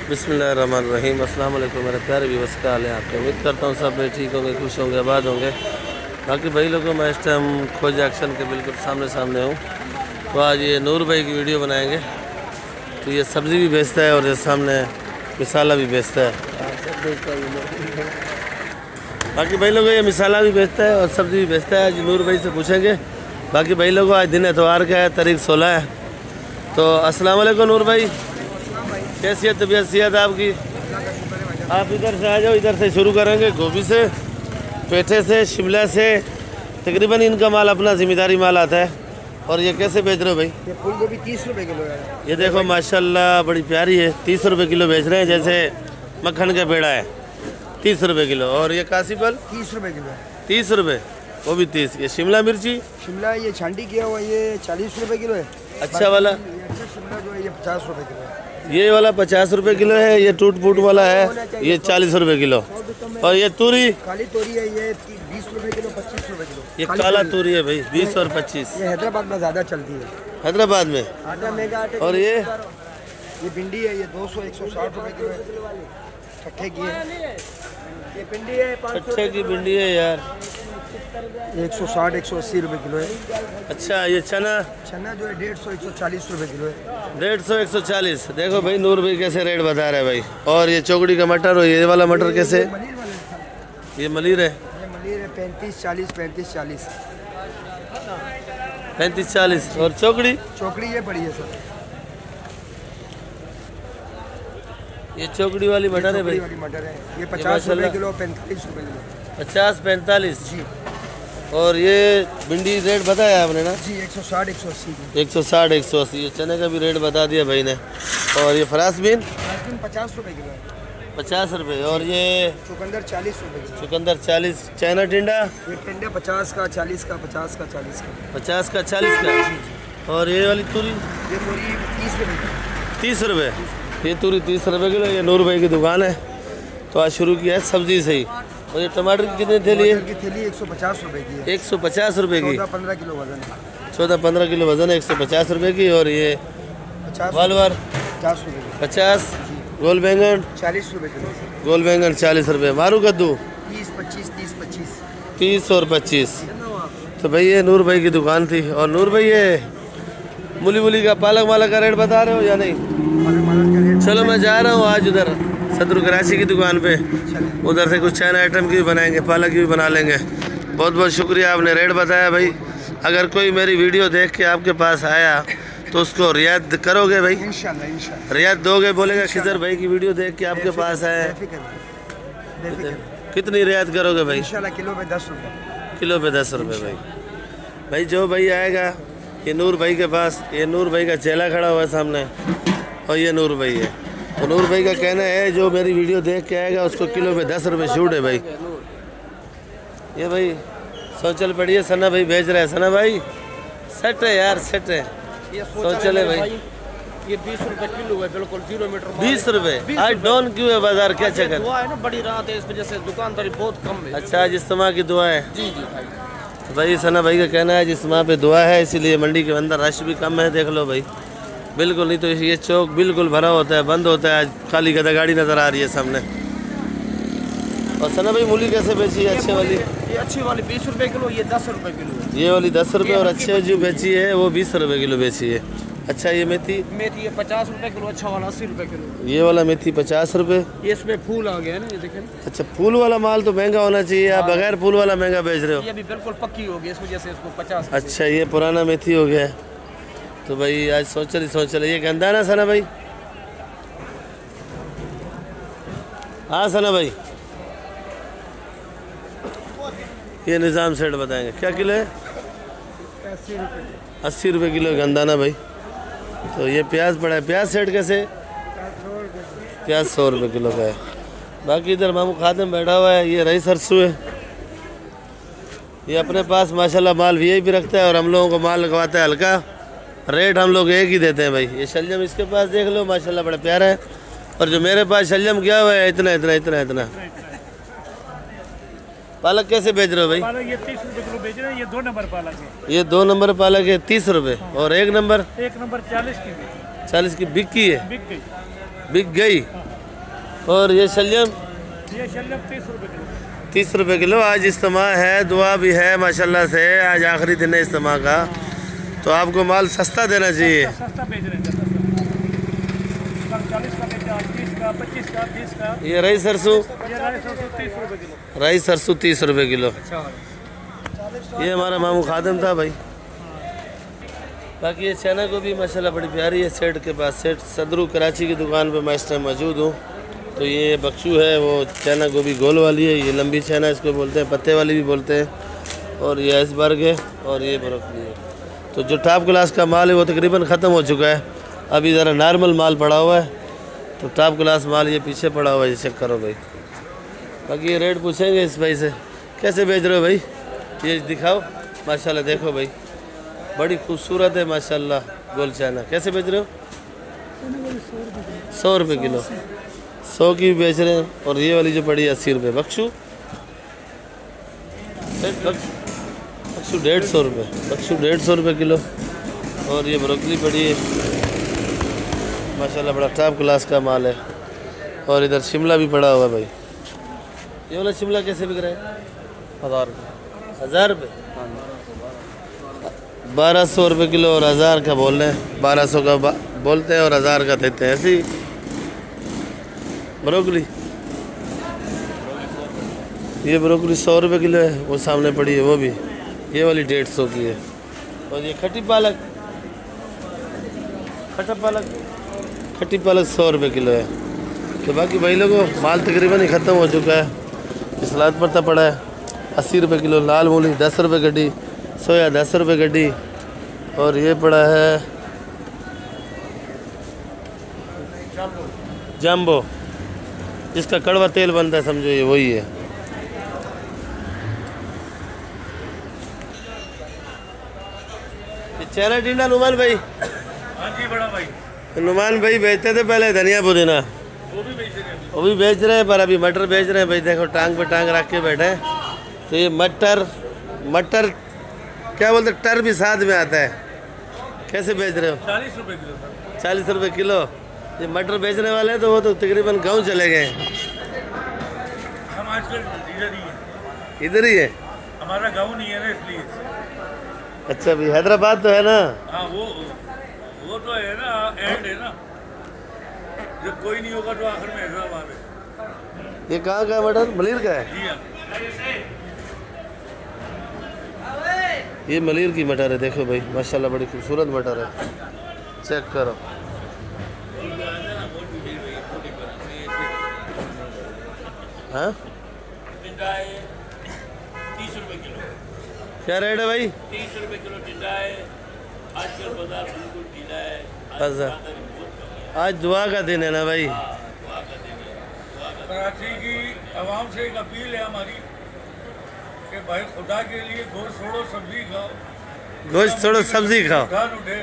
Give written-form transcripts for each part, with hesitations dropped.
बिस्मिल्लाहिर्रहमानिर्रहीम। अस्सलाम वालेकुम मेरे प्यारे व्यूअर्स, क्या हाल है आपके। उम्मीद करता हूँ सब ठीक होंगे, खुश होंगे, आबाद होंगे। बाकी भाई लोगों, मैं इस टाइम खोज एक्शन के बिल्कुल सामने हूँ। तो आज ये नूर भाई की वीडियो बनाएंगे। तो ये सब्ज़ी भी बेचता है और ये सामने मिसाला भी बेचता है। बाकी भाई लोगों, ये मिसाला भी बेचता है और सब्ज़ी भी बेचता है। आज नूर भाई से पूछेंगे। बाकी भाई लोगों, आज दिन एतवार का है, तारीख 16 है। तो अस्सलाम वालेकुम नूर भाई, कैसी है तबीयत सेहत आपकी? आप इधर से आ जाओ, इधर से शुरू करेंगे। गोभी से, पेठे से, शिमला से, तकरीबन इनका माल अपना ज़िम्मेदारी माल आता है। और ये कैसे बेच रहे हो भाई? ये फूल गोभी 30 रुपए किलो है। ये देखो माशाल्लाह बड़ी प्यारी है, 30 रुपए किलो बेच रहे हैं। जैसे मक्खन का पेड़ा है 30 रुपए किलो। और ये काशी फल 30 रुपए किलो है। 30 रुपए, वो भी 30। ये शिमला मिर्ची, शिमला ये छांटी किया हुआ ये 40 रुपए किलो है। अच्छा वाला ये अच्छा शिमला जो है ये 50 रुपए किलो है। ये वाला 50 रुपए किलो है। ये टूट फूट वाला है, ये 40 रुपए किलो। और ये तूरी, काली तोरी है ये 20 रुपए किलो, 25 रुपए किलो। ये काला तूरी है भाई, 20 और 25। ये हैदराबाद में ज़्यादा चलती है। हैदराबाद में। आटा महंगा आटे। और ये भिंडी है ये 200 160 रुपए किलो है। ठट्ठे की है ये भिंडी है 500 अच्छे की भिंडी है यार, 160 180 रुपए किलो है। अच्छा ये चना चना जो है 150 140 रुपए किलो है। 150 140। देखो भाई नूर भाई कैसे रेट बता रहे हैं भाई। और ये चौकड़ी का मटर, और ये वाला मटर कैसे? मलीर वाले ये मलीर है, ये मलीर है 35 40 35 40 35 40। और चौकड़ी चौकड़ी ये बड़ी है सर। ये चौकड़ी वाली मटर है भाई, वाली मटर है ये 50 रुपए किलो 45 रुपए किलो 50 45 जी। और ये भिंडी रेट बताया आपने ना जी 160 180 160 180। ये चने का भी रेट बता दिया भाई ने। और ये फ्रांसबीन 50 रुपए किलो है। 50 रुपए। और ये चुकंदर 40 रुपए किलो। चुकंदर 40। चाइना टिंडा ये टिंडे 50 का 40 का 50 का 40 का 50 का 40 का। और ये वाली तूरी ये पूरी 30 रुपए की 30 रुपए। ये तूरी 30 रुपए किलो। ये नूर भाई की दुकान है। तो आज शुरू किया है सब्जी से ही। और ये टमाटर की कितने थैली है? की थैली 150 रुपए की है। 150 रुपए की। 14-15 किलो वजन है। 14-15 किलो वजन है, 150 रुपए की। और ये 50 वालवार 50 रुपए की 50। गोल बैंगन 40 रुपए किलो। गोल बैंगन 40 रुपए। मारू कद्दू 30 25 30 25 30 और 25। तो भाई ये नूर भाई की दुकान थी। और नूर भाई ये मूली का पालक वालक का रेट बता रहे हो या नहीं? चलो मैं जा रहा हूँ आज उधर सदर कराची की दुकान पे, उधर से कुछ चाइना आइटम की भी बनाएंगे, पालक की भी बना लेंगे। बहुत बहुत शुक्रिया, आपने रेट बताया भाई। अगर कोई मेरी वीडियो देख के आपके पास आया तो उसको रियायत करोगे भाई? इंशाल्लाह इंशाल्लाह रियायत दोगे? बोलेगा खिजर भाई की वीडियो देख के आपके पास आया, कितनी रियायत करोगे भाई? इंशाल्लाह किलो पे 10 रुपए। किलो पे 10 रुपये भाई। भाई जो भाई आएगा ये नूर भाई के पास, ये नूर भाई का चेला खड़ा हुआ है सामने और ये नूर भाई है। तो नूर भाई का कहना है जो मेरी वीडियो देख के आएगा उसको किलो पे 10 रुपये छूट है भाई। ये भाई सोचल पड़ी है, सना भाई भेज रहा है। सना भाई सेट है यार, सेट है। सोचल है भाई, ये 20 रुपए किलो है, बिल्कुल 0 मीटर। 20 रुपये आज डाउन क्यों है बाजार, क्या चक्कर? दुआ है ना, बड़ी रात है, इस वजह से दुकानदारी बहुत कम है। अच्छा आज इज्तिमा की दुआ है। जी जी भाई। तो भाई सना भाई का कहना है जिस्मा पे दुआ है, इसीलिए मंडी के अंदर रश भी कम है। देख लो भाई, बिल्कुल नहीं तो ये चौक बिल्कुल भरा होता है, बंद होता है। आज खाली गदा गाड़ी नज़र आ रही है सामने। और सना भाई मूली कैसे बेची है? अच्छे वाली ये अच्छी वाली 20 रुपए किलो, ये 10 रुपए किलो है। ये वाली 10 रुपये। और अच्छे जो बेची है वो 20 रुपये किलो बेची है। अच्छा ये मेथी मेथी ये 50 रुपए किलो, अच्छा वाला 80 रुपए किलो। ये वाला मेथी 50 रुपये। ये इसमें फूल आ गया है ना, ये देखें। अच्छा फूल वाला माल तो महंगा होना चाहिए, आप बगैर फूल वाला महंगा बेच रहे हो। ये भी बिल्कुल पक्की हो गई, इस वजह से इसको 50। अच्छा ये पुराना मेथी हो गया है। तो भाई आज सोच रही ये गंदा ना सना भाई? हाँ सना भाई ये निज़ाम सेट बताएंगे क्या किलो है? 80 रुपये किलो गंदा ना भाई। तो ये प्याज पड़ा है, प्याज सेट कैसे? प्याज 100 रुपये किलो का है। बाकी इधर मामू खादम बैठा हुआ है, ये रही सरसों है। ये अपने पास माशाल्लाह माल वीआईपी रखता है और हम लोगों को माल लगवाता है हल्का। रेट हम लोग एक ही देते हैं भाई। ये शलजम इसके पास देख लो माशाल्लाह बड़ा प्यारा है। और जो मेरे पास शलजम क्या हुआ है इतना इतना इतना इतना। पालक कैसे बेच रहे हो भाई? पालक ये 30 रुपए किलो बेच रहे हैं। ये 2 नंबर पालक है। ये 2 नंबर पालक है 30 रुपये। और 1 नंबर 1 नंबर 40 की 40 की बिक की है, बिक गई। बिक गई। और ये शलजम ये शलजम 30 रुपए किलो। 30 रुपए किलो। आज इज्तिमा है, दुआ भी है माशाल्लाह से, आज आखिरी दिन है इज्तिमा का, तो आपको माल सस्ता देना चाहिए। सस्ता बेच रहे हैं, 40 का बेचा, 30 का, 25 का, 20 का। ये राई सरसों, ये राई सरसों 30 रुपए किलो। राई सरसों 30 रुपए किलो। ये हमारा मामू खादिम था भाई। बाकी ये चना गोभी माशाल्लाह बड़ी प्यारी है। सेठ के पास, सेठ सदरू कराची की दुकान पे मैं इस टाइम मौजूद हूँ। तो ये बख्शू है, वो चना गोभी गोल वाली है, ये लंबी चना इसको बोलते हैं, पत्ते वाली भी बोलते हैं, और ये आइसबर्ग है, और ये ब्रोकली है। तो जो टॉप क्लास का माल है वो तकरीबन ख़त्म हो चुका है, अभी ज़रा नॉर्मल माल पड़ा हुआ है। तो टॉप क्लास माल ये पीछे पड़ा हुआ है, ये चेक करो भाई। बाकी ये रेट पूछेंगे इस भाई से, कैसे बेच रहे हो भाई? ये दिखाओ माशाल्लाह, देखो भाई बड़ी खूबसूरत है माशाल्लाह गोल चना। कैसे बेच रहे हो? 100 रुपये किलो। 100 की भी बेच रहे हैं। और ये वाली जो पड़ी है 80 रुपये। बख्शू 150 रुपये, बख्शू 150 रुपये किलो। और ये ब्रोकली पड़ी है माशाल्लाह, बड़ा टॉप क्लास का माल है। और इधर शिमला भी पड़ा हुआ है भाई। ये वाला शिमला कैसे बिक रहा है? 1000 रुपये। 1200 रुपये किलो और 1000 का बोल रहे हैं। 1200 का बोलते हैं और 1000 का देते हैं। ऐसी ब्रोकली, ये ब्रोकली 100 रुपये किलो है, वो सामने पड़ी है वो भी। ये वाली 150 की है। और ये खट्टी पालक, खट्टा पालक, खट्टी पालक 100 रुपये किलो है। तो बाकी भाई लोगों माल तकरीबन ही ख़त्म हो चुका है। सलाद पत्ता पड़ा है 80 रुपये किलो। लाल मूली 10 रुपये गड्डी। सोया 10 रुपये गड्डी। और ये पड़ा है जम्बो, जिसका कड़वा तेल बनता है, समझो ये वही है। ये चेहरा टिंडा नुमान भाई। हाँ जी बड़ा भाई। नुमान भाई बेचते थे पहले धनिया पुदीना, वो भी बेच रहे हैं। वो भी बेच रहे हैं, पर अभी मटर बेच रहे हैं भाई। देखो टांग पे टांग रख के बैठे हैं। तो ये मटर, मटर क्या बोलते, टर भी साथ में आता है। कैसे बेच रहे हो? 40 रुपए किलो सर। 40 रुपये किलो। ये मटर बेचने वाले हैं तो वो तो तकरीबन गांव चले गए। हम आजकल इधर ही हैं। इधर ही है? हमारा गाँव नहीं है ना, इसलिए। अच्छा भाई, हैदराबाद तो है ना? हाँ वो तो है ना, एंड है ना, जब कोई नहीं होगा तो आखिर में हैदराबाद है। ये कहाँ का है मटर? मलिर का है? जी हाँ। ये मलिर की मटर है। देखो भाई माशाल्लाह बड़ी खूबसूरत मटर है, चेक करो। हाँ 30 रुपए किलो। क्या रेट है भाई? 30 रुपए किलो टिंडा है। आजकल बाजार बिल्कुल ढीला है। अच्छा, आज दुआ का दिन है ना भाई? कराची की आवाम से एक अपील है हमारी कि भाई खुदा के लिए गोश्त छोड़ो, सब्जी खाओ। गोश्त छोड़ो, सब्जी खाओ। दुकान उठे,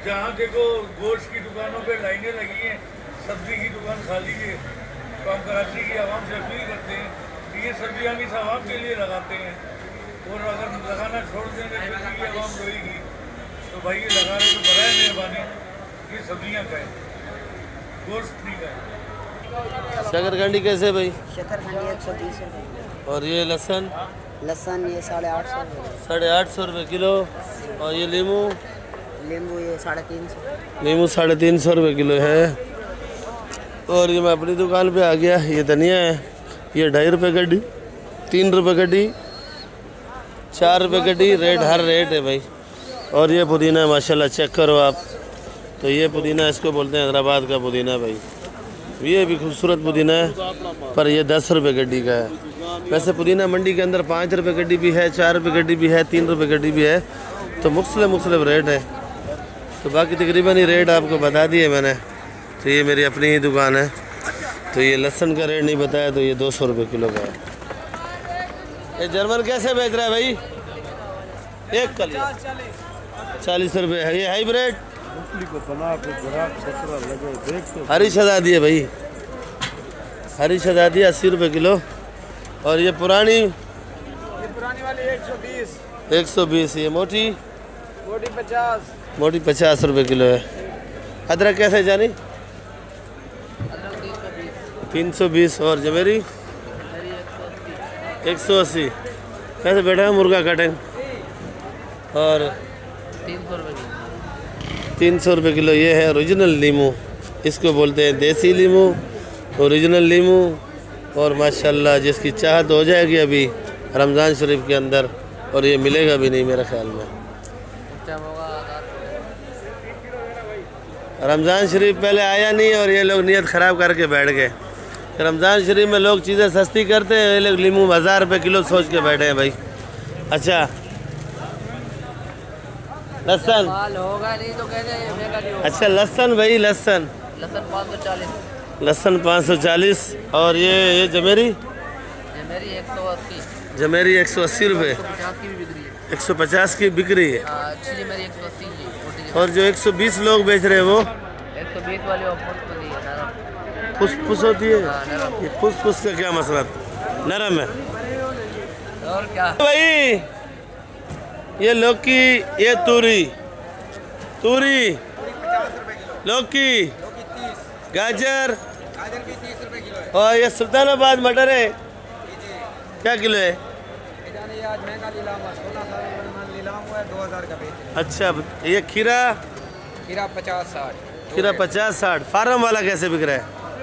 जहाँ देखो गोश्त की दुकानों पे लाइनें लगी हैं, सब्जी की दुकान खाली है। तो हम कराची की आवाम से अपील करते हैं कि ये सब्जी हम इस आवाम के लिए लगाते हैं, और अगर लगाना छोड़ देंगे फिर की आवाम रोएगी। तो भाई ये लगा रहे तो बराए मेहरबानी ये सब्जियाँ खाएँ, गोश्त नहीं खाएँ। शकरकंडी कैसे भाई? शकरकंदी 130 रुपये। और ये लहसुन? लहसुन ये 850 रुपये। 850 रुपये किलो। और ये नींबू? नींबू ये 350। नींबू 350 रुपये किलो है। और ये मैं अपनी दुकान पे आ गया। ये धनिया है, ये 2.5 रुपये गड्डी, 3 रुपये गड्डी, 4 रुपये गड्डी। रेट हर रेट है भाई। और ये पुदीना माशाल्लाह चेक करो आप। तो ये पुदीना इसको बोलते हैं हैदराबाद का पुदीना भाई। ये भी खूबसूरत पुदीना है, पर ये 10 रुपये गड्डी का है। वैसे पुदीना मंडी के अंदर 5 रुपये गड्डी भी है, 4 रुपये गड्डी भी है, 3 रुपये गड्डी भी है। तो मुख्तलिफ रेट है। तो बाकी तकरीबन ही रेट आपको बता दिए मैंने। तो ये मेरी अपनी ही दुकान है। तो ये लहसुन का रेट नहीं बताया, तो ये 200 रुपये किलो का है। ये जर्मन कैसे बेच रहा है भाई? एक कली 40 रुपये है। ये हाइब्रिड हरी शहजादी है भाई, हरी शहजादी 80 रुपये किलो। और ये पुरानी वाली 120। 120। ये मोटी? मोटी 50। मोटी 50 रुपये किलो है। अदरक कैसे जानी? 320 और जमेरी 180 कैसे बैठा है मुर्गा कटिंग और 300 रुपये किलो। ये है ओरिजिनल लीमू, इसको बोलते हैं देसी लीमू, ओरिजिनल लीमू। और माशाल्लाह जिसकी चाहत हो जाएगी अभी रमज़ान शरीफ के अंदर, और ये मिलेगा भी नहीं मेरे ख्याल में। रमज़ान शरीफ पहले आया नहीं और ये लोग नीयत ख़राब करके बैठ गए। रमज़ान शरीफ में लोग चीज़ें सस्ती करते हैं, ये लोग लीमू 1000 रुपये किलो सोच के बैठे हैं भाई। अच्छा लहसन होगा नहीं तो कहते हैं। अच्छा लहसन भाई, लहसन 540, लहसन 540 और ये जमेरी मेरी 180, जमेरी 180 रुपये, 50 की भी बिक रही है। 150 की बिक रही है। अच्छी मेरी 180 की। और जो 120 लोग बेच रहे हैं वो 120 वाली ऑफर वाली है नरम। फुस होती है। नरम। ये फुस का क्या मसला, नरम है और क्या भाई। ये लौकी, ये तूरी, तूरी लौकी, गाजर भी 30 रुपए किलो है। और ये सुल्तानाबाद मटर है क्या किलो है? आज महंगा नीलाम हुआ, 16 नीलाम हुआ है, 2000 का बेच। अच्छा ये खीरा, खीरा 50-60। खीरा 50-60। फार्म वाला कैसे बिक रहा है?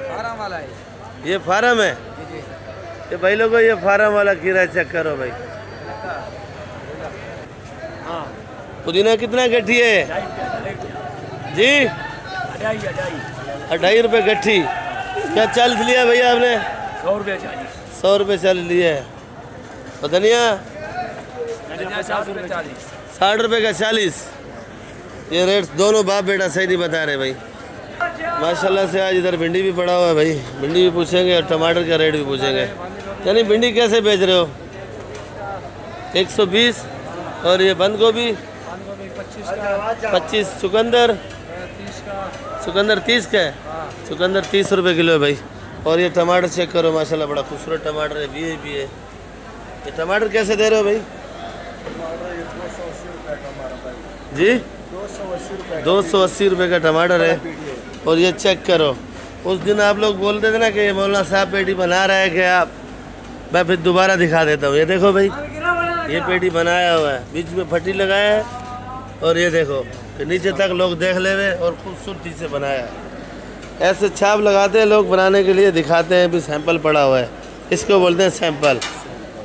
फार्म वाला है ये फार्म है। जी जी। ये भाई लोगों ये फार्म वाला खीरा चेक करो भाई। पुदीना कितना गट्ठी है जी? 2.5 रुपये गट्ठी। क्या 40 लिया भैया आपने? 100 रुपये 40। 100 रुपये 40 लिए है। और धनिया 50 रुपये 40। 60 रुपये का 40। ये रेट दोनों बाप बेटा सही नहीं बता रहे भाई। माशाल्लाह से आज इधर भिंडी भी पड़ा हुआ है भाई, भिंडी भी पूछेंगे और टमाटर का रेट भी पूछेंगे। यानी भिंडी कैसे बेच रहे हो? 120 और ये बंद गोभी 25, चुकंदर 30 का है। चुकंदर 30 रुपये किलो है भाई। और ये टमाटर चेक करो माशाल्लाह बड़ा खूबसूरत टमाटर है, भी है। ये टमाटर कैसे दे रहे हो भाई जी? 280 रुपये का टमाटर है। और ये चेक करो, उस दिन आप लोग बोलते थे ना कि ये मौलाना साहब पेटी बना रहा है क्या? मैं फिर दोबारा दिखा देता हूँ। ये देखो भाई, ये पेटी बनाया हुआ है, बीच में फटी लगाया है और ये देखो फिर नीचे तक लोग देख ले हुए और खूबसूरती से बनाया है। ऐसे छाप लगाते हैं लोग बनाने के लिए, दिखाते हैं भी सैंपल पड़ा हुआ है, इसको बोलते हैं सैंपल।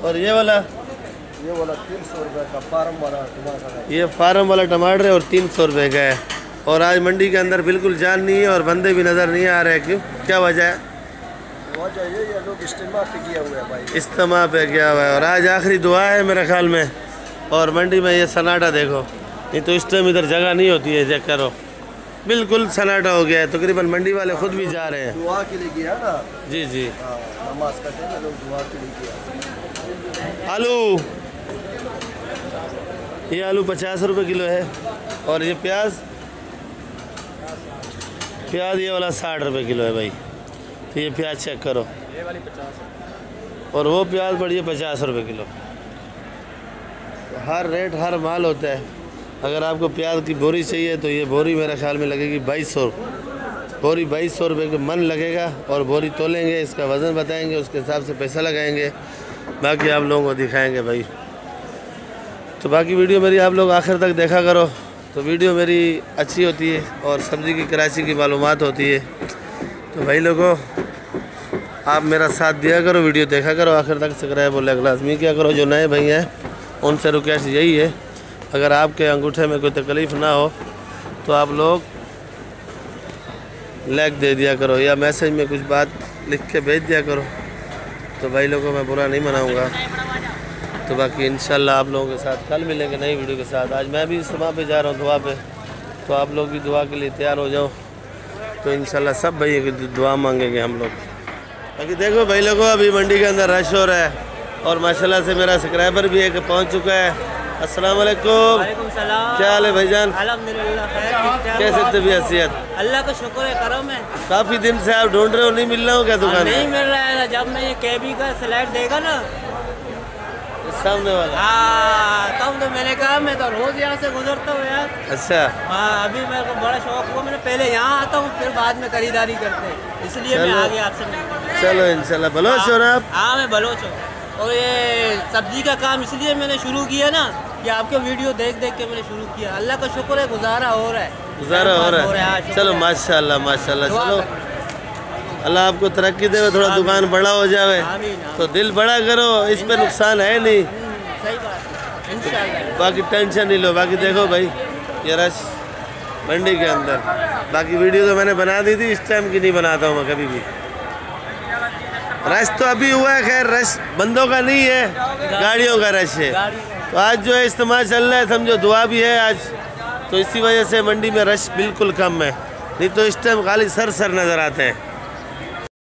और ये वाला 300 रुपये का फार्म वाला टमाटर है। ये फार्म वाला टमाटर है और 300 रुपये का है। और आज मंडी के अंदर बिल्कुल जान नहीं है और बंदे भी नज़र नहीं आ रहे हैं। क्यों, क्या वजह है? वजह ये लोग इस्तेमाल पे किया हुआ है भाई, इस्तेमाल पे किया हुआ है। और आज आखिरी दुआ है मेरे ख्याल में। और मंडी में ये सन्नाटा देखो, नहीं तो इस टाइम इधर जगह नहीं होती है। चेक करो, बिल्कुल सन्नाटा हो गया है। तकरीबन मंडी वाले खुद भी जा रहे हैं। दुआ के लिए किया ना। जी जी। नमाज करते हैं लोग, दुआ के लिए किया। आलू, ये आलू 50 रुपये किलो है। और ये प्याज ये वाला 60 रुपये किलो है भाई। तो ये प्याज चेक करो, ये वाली 50। और वो प्याज पड़ी है 50 रुपये किलो। तो हर रेट हर माल होता है। अगर आपको प्याज की बोरी चाहिए तो ये बोरी मेरे ख्याल में लगेगी 2200। बोरी 2200 रुपये के मन लगेगा। और बोरी तोलेंगे, इसका वज़न बताएंगे, उसके हिसाब से पैसा लगाएंगे, बाकी आप लोगों को दिखाएंगे भाई। तो बाकी वीडियो मेरी आप लोग आखिर तक देखा करो, तो वीडियो मेरी अच्छी होती है और सब्ज़ी की कराची की मालूमात होती है। तो भाई लोगों आप मेरा साथ दिया करो, वीडियो देखा करो आखिर तक, सब्सक्राइब और लाइक लाज़मी किया करो। जो नए भाई हैं उनसे रिक्वेस्ट यही है, अगर आपके अंगूठे में कोई तकलीफ़ ना हो तो आप लोग लाइक दे दिया करो या मैसेज में कुछ बात लिख के भेज दिया करो। तो भाई लोगों मैं बुरा नहीं मनाऊँगा। तो बाकी इंशाल्लाह आप लोगों के साथ कल मिलेंगे नई वीडियो के साथ। आज मैं भी इज्तिमा पे जा रहा हूँ दुआ पे, तो आप लोग भी दुआ के लिए तैयार हो जाओ। तो इंशाल्लाह सब भाई की दुआ मांगेंगे हम लोग। बाकी देखो भाई लोगों अभी मंडी के अंदर रश हो रहा है और माशाल्लाह से मेरा सब्सक्राइबर भी एक पहुँच चुका है। अस्सलाम वालेकुम, क्या हाल है भाईजान? अल्हम्दुलिल्लाह खैर। कैसे तबीयत सेहत? अल्लाह का शुक्र है, करम है। काफ़ी दिन से आप ढूंढ रहे हो, नहीं मिल रहा हूँ क्या दुकान नहीं में? मिल रहा है। जब मैं ये केबी का स्लाइड देगा ना, सामने वाला। हाँ तब तो मैंने कहा मैं तो रोज यहाँ से गुजरता हूँ यार। अच्छा हाँ अभी मेरे को बड़ा शौक हुआ, मैंने पहले यहाँ आता हूँ फिर बाद में खरीदारी करते हैं, इसलिए मैं चलो। आ गया आपसे मिलने। चलो इंशाल्लाह बलोच हो ना आप। हाँ मैं बलोच हूँ, और ये सब्जी का काम इसलिए मैंने शुरू किया ना कि आपके वीडियो देख देख के मैंने शुरू किया। अल्लाह का शुक्र है गुजारा हो रहा है, गुजारा हो रहा है। हाँ, शुक्र चलो है। माशाल्लाह माशाल्लाह। दुआ चलो करें। अल्लाह आपको तरक्की दे, थोड़ा आमीन। दुकान बड़ा हो जावे आमीन, आमीन। तो दिल बड़ा करो, इस पे नुकसान है नहीं। सही बात है, इंशाल्लाह। बाकी टेंशन नहीं लो। बाकी देखो भाई ये रश मंडी के अंदर, बाकी वीडियो तो मैंने बना दी थी, इस टाइम की नहीं बनाता हूँ मैं कभी भी। रश तो अभी हुआ है, खैर रश बंदों का नहीं है, गाड़ियों का रश है। तो आज जो है इज्तिमा चल रहा है, समझो दुआ भी है आज, तो इसी वजह से मंडी में रश बिल्कुल कम है, नहीं तो इस टाइम खाली सर नज़र आते हैं।